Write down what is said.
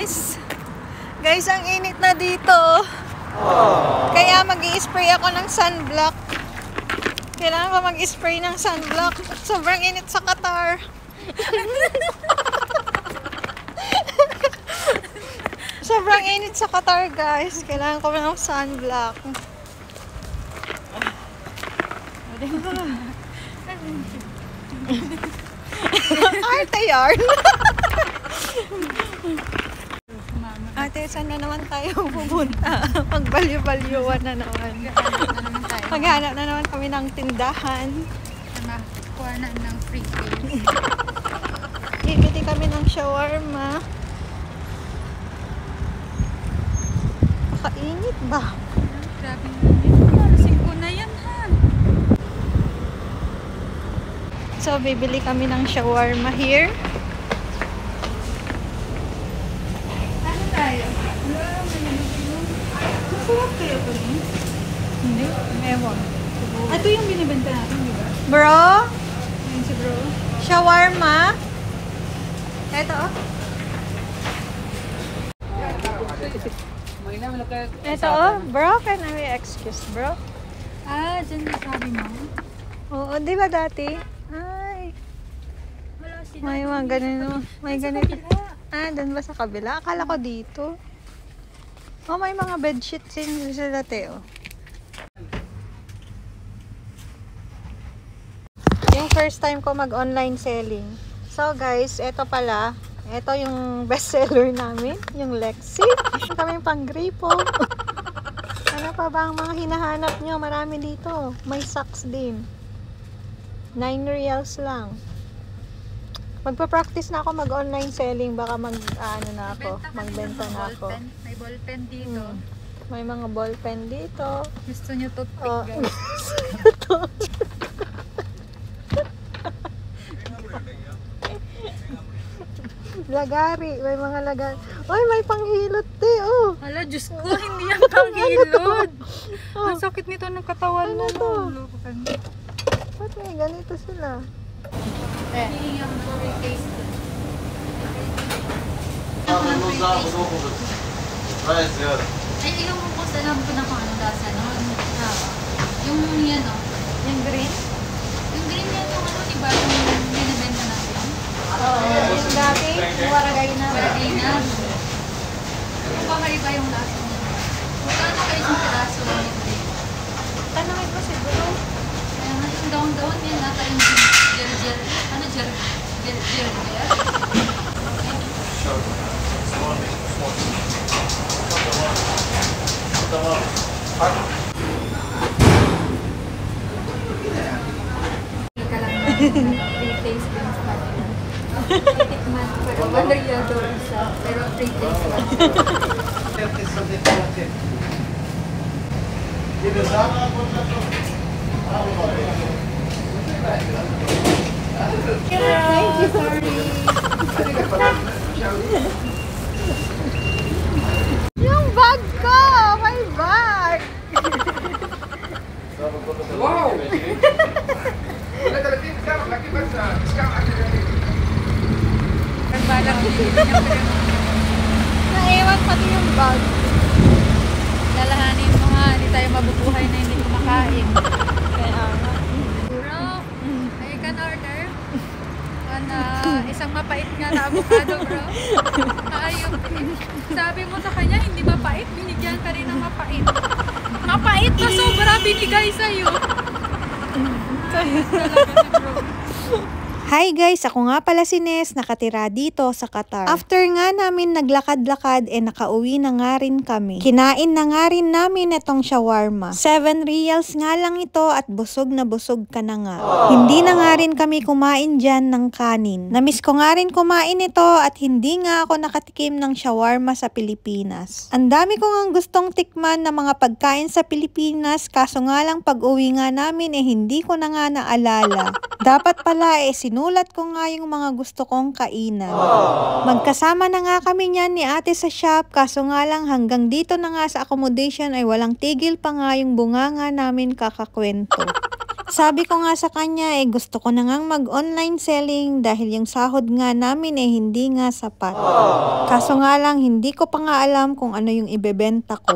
guys. Guys, ang init na dito. Kaya mag-i-spray ako ng sunblock. Kailangan ko mag-spray ng sunblock. Sobrang init sa Qatar. Sobrang init sa Qatar, guys. Kailangan ko ng sunblock. Arte yarn. Ate, saan na naman tayo pupunta? Magbalyo-balyuan na naman. Maghanap na naman kami ng tindahan. Nakakuha na ng free taste. Bibili kami ng shawarma. Pakainit ba? Grabe na yun. 5 na yan, ha? So, bibili kami ng shawarma here. Ano tayo? Masarap kaya ito rin? Hindi? Ewan. Ito yung binibenta natin, di ba? Bro? Ayun si bro. Shawarma? Eto, oh. Eto, oh. Bro, can I excuse, bro? Ah, dyan yung sabi mo. Oo, di ba dati? Ay, Wala sila. may mga ganun. May ganito. Ah, doon ba sa kabila? Akala ko dito. Oh, may mga bedsheets din sa dati, oh. Yung first time ko mag-online selling. So, guys, eto pala. Eto yung bestseller namin. Yung Lexi. Kami pang gripo. Ano pa ba ang mga hinahanap nyo? Marami dito. May socks din. 9 reals lang. Magpa-practice na ako mag-online selling. Baka magbenta na ako. May ballpen dito. May mga ballpen dito. Gusto nyo toothpick, Oh. guys. Lagari. May mga lagari. Ay, may panghilot oh. Hala, Diyos ko, hindi yan panghilod. Oh. Ang sakit nito ng katawan Ano mo. to? Lukukan. Ba't may ganito sila? Hihingi ako ng free taste. Ay, ikaw mo po alam ko na kung ano lasa nun. Yung yan, o. Yung green? Yung green yan, yung ano, diba? Yung binibenta natin. Oo. Yung dati, yung waragay na. Baragay na. Kung baka iba yung lasa niya. Magkano kayo isang piraso lang yung green? Tanungin mo siguro. Kaya nga yung daon-daon yan, nata yung gel-gel. Ano gel-gel? Ika lang free taste lang sa kanila. Titikman, pero $1 isa, pero free taste lang. Thank you. Sorry. Yung bag ko! May bag! Wow! Nagbalang din niya, pero Naiwan pati yung bag. lalahanin mo nga, hindi tayo mabubuhay na hindi kumakain. Kaya nga. Bro, I can order. Isang mapait nga na avocado, bro. Ayun. Sabi mo sa kanya, hindi mapait. Binigyan ka rin ng mapait. Mapait na sobra binigay sa'yo. Talaga si bro. Hi guys, ako nga pala si Nes, nakatira dito sa Qatar. After nga namin naglakad-lakad, nakauwi na nga rin kami. Kinain na nga rin namin itong shawarma. 7 reals nga lang ito at busog na busog ka na nga. Hindi na nga rin kami kumain dyan ng kanin. Namiss ko nga rin kumain ito at hindi nga ako nakatikim ng shawarma sa Pilipinas. Ang dami ko nga gustong tikman na mga pagkain sa Pilipinas, kaso nga lang pag uwi nga namin hindi ko na nga naalala. Dapat pala sinulat ko nga yung mga gusto kong kainan. Magkasama na nga kami niyan ni ate sa shop, kaso nga lang hanggang dito na nga sa accommodation ay walang tigil pa nga yung bunganga namin kakakwento. Sabi ko nga sa kanya, gusto ko na ngang mag-online selling dahil yung sahod nga namin hindi nga sapat. Kaso nga lang, hindi ko pa nga alam kung ano yung ibebenta ko.